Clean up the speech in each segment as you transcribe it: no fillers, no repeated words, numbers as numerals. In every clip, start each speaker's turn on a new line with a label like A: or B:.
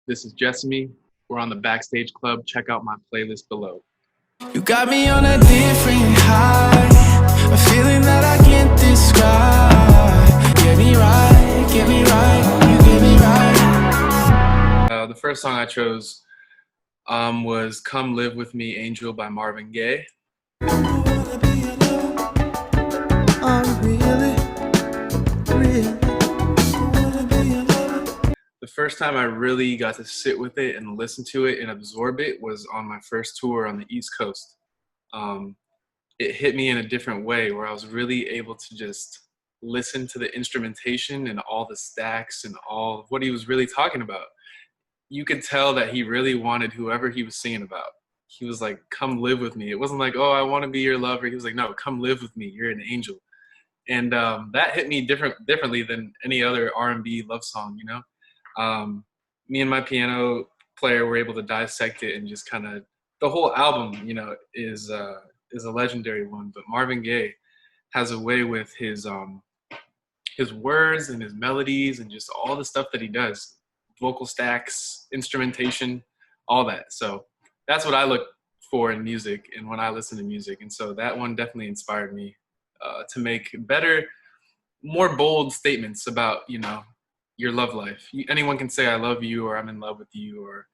A: This is Jessame. We're on the Backstage Club. Check out my playlist below.
B: You got me on a different high, a feeling that I can't describe. Get me right, you get me right.
A: The first song I chose was Come Live With Me, Angel by Marvin Gaye. The first time I really got to sit with it and listen to it and absorb it was on my first tour on the East Coast. It hit me in a different way where I was really able to just listen to the instrumentation and all the stacks and all of what he was really talking about. You could tell that he really wanted whoever he was singing about. He was like, come live with me. It wasn't like, oh, I want to be your lover. He was like, no, come live with me. You're an angel. And that hit me differently than any other R&B love song, you know? Me and my piano player were able to dissect it and just kind of, the whole album, you know, is a legendary one. But Marvin Gaye has a way with his words and his melodies and just all the stuff that he does, vocal stacks, instrumentation, all that. So that's what I look for in music and when I listen to music. And so that one definitely inspired me to make better, more bold statements about, you know, your love life. Anyone can say I love you or I'm in love with you or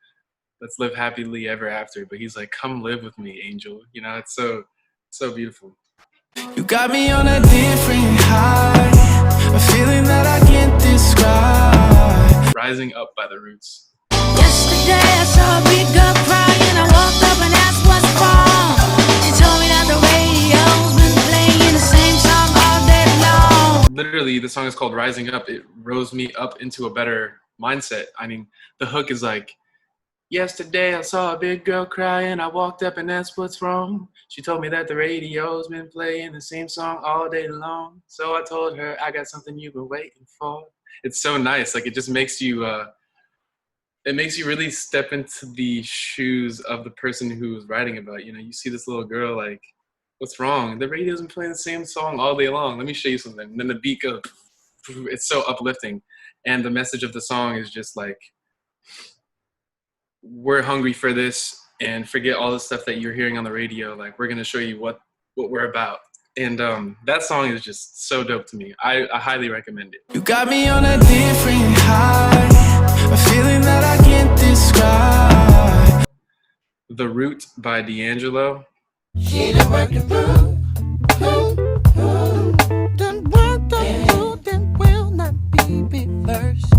A: let's live happily ever after. But he's like, come live with me, angel. You know, it's so beautiful.
B: You got me on a different high, a feeling that I can't describe.
A: Rising Up by The Roots.
C: Yesterday I saw a big girl crying. I walked up and asked what's wrong. She told me that the radio's been playing the same song all day long.
A: Literally, the song is called Rising Up. It rose me up into a better mindset. I mean, the hook is like, yesterday I saw a big girl crying. I walked up and asked what's wrong. She told me that the radio's been playing the same song all day long. So I told her I got something you've been waiting for. It's so nice. Like, it just makes you it makes you really step into the shoes of the person who was writing about. You know, you see this little girl like, what's wrong? The radio's been playing the same song all day long. Let me show you something. And then the beat goes, it's so uplifting. And the message of the song is just like, we're hungry for this and forget all the stuff that you're hearing on the radio. Like, we're going to show you what we're about. And that song is just so dope to me. I highly recommend it.
B: You got me on a different high, a feeling that I can't describe.
A: The Root by D'Angelo.
B: She done worked it through. Done worked it through, then will not be reversed.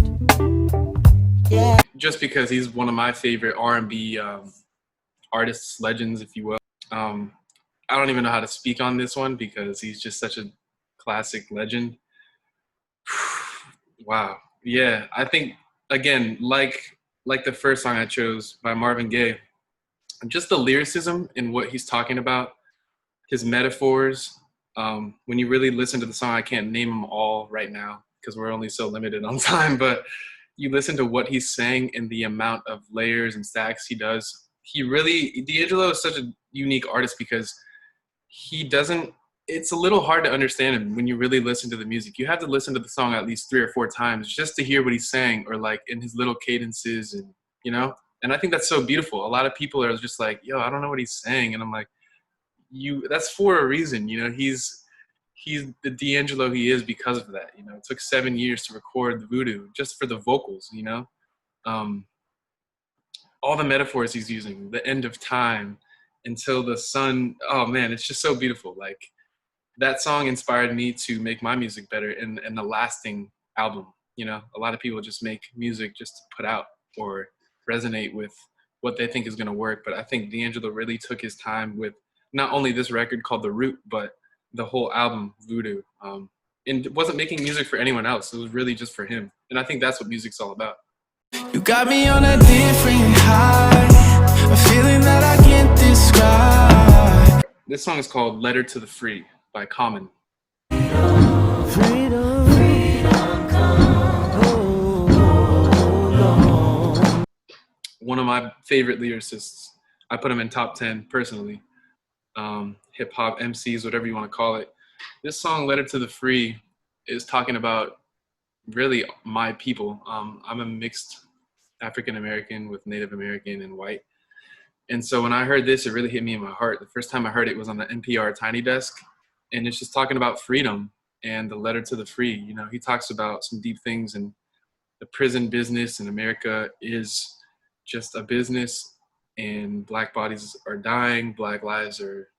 B: Yeah.
A: Just because he's one of my favorite R&B artists, legends, if you will. I don't even know how to speak on this one because he's just such a classic legend. Wow. Yeah, I think, again, like the first song I chose by Marvin Gaye, just the lyricism in what he's talking about, his metaphors. When you really listen to the song, I can't name them all right now because we're only so limited on time, but you listen to what he's saying and the amount of layers and stacks he does. D'Angelo is such a unique artist because it's a little hard to understand him when you really listen to the music. You have to listen to the song at least 3 or 4 times just to hear what he's saying or like in his little cadences and, you know? And I think that's so beautiful. A lot of people are just like, yo, I don't know what he's saying. And I'm like, that's for a reason, you know? He's the D'Angelo he is because of that, you know? It took 7 years to record the Voodoo just for the vocals, you know? All the metaphors he's using, the end of time until the sun. Oh man, it's just so beautiful. Like, that song inspired me to make my music better and a lasting album. You know, a lot of people just make music just to put out or resonate with what they think is going to work. But I think D'Angelo really took his time with not only this record called The Root, but the whole album Voodoo. And wasn't making music for anyone else. It was really just for him. And I think that's what music's all about.
B: You got me on a different high, a feeling that I can't describe.
A: This song is called Letter to the Free by Common.
B: Freedom,
A: one of my favorite lyricists. I put him in top 10 personally. Hip hop MCs, whatever you want to call it. This song, Letter to the Free, is talking about really my people. I'm a mixed African American with Native American and white. And so when I heard this, it really hit me in my heart. The first time I heard it was on the NPR Tiny Desk, and it's just talking about freedom and the letter to the free. You know, he talks about some deep things, and the prison business in America is just a business, and Black bodies are dying, Black lives are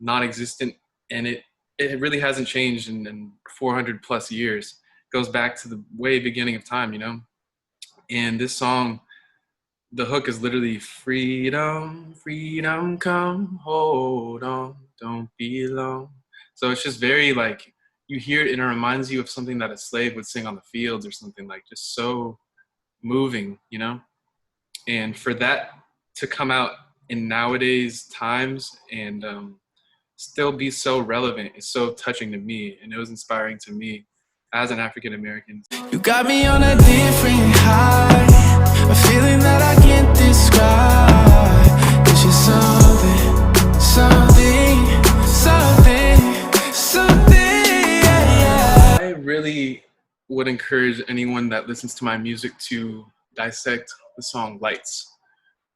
A: non-existent, and it really hasn't changed in 400 plus years. It goes back to the way beginning of time, you know. And this song, the hook is literally freedom, freedom, come, hold on, don't be alone. So it's just very like, you hear it and it reminds you of something that a slave would sing on the fields or something, like just so moving, you know. And for that to come out in nowadays times and still be so relevant is so touching to me, and it was inspiring to me as an African American.
B: You got me on a different high, a feeling that I can't describe. It's just something, yeah.
A: I really would encourage anyone that listens to my music to dissect the song Lights.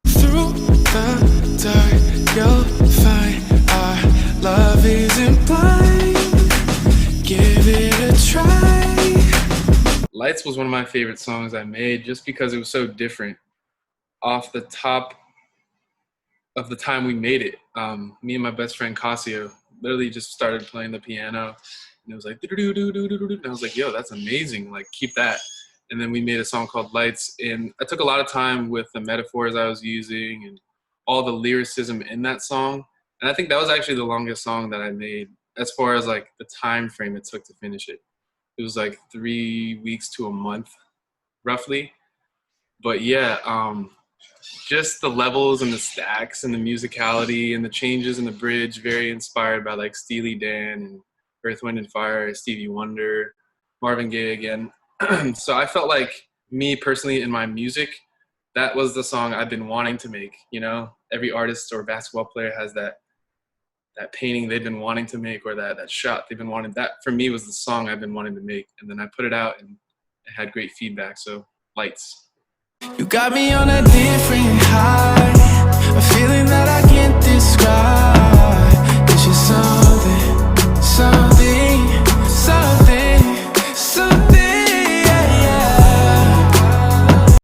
B: Through the dark, you'll find our love isn't blind. Give it a try.
A: Lights was one of my favorite songs I made just because it was so different. Off the top of the time we made it, me and my best friend Casio literally just started playing the piano, and it was like do-do-do-do-do-do-do, and I was like, yo, that's amazing, like keep that. And then we made a song called Lights, and I took a lot of time with the metaphors I was using and all the lyricism in that song, and I think that was actually the longest song that I made as far as like the time frame it took to finish it. It was like 3 weeks to a month roughly. But yeah, just the levels and the stacks and the musicality and the changes in the bridge, very inspired by like Steely Dan and Earth, Wind and Fire, Stevie Wonder, Marvin Gaye again. So I felt like me personally in my music, that was the song I've been wanting to make. You know, every artist or basketball player has that painting they've been wanting to make, or that shot they've been wanting. That for me was the song I've been wanting to make, and then I put it out and it had great feedback. So Lights.
B: You got me on a different high, a feeling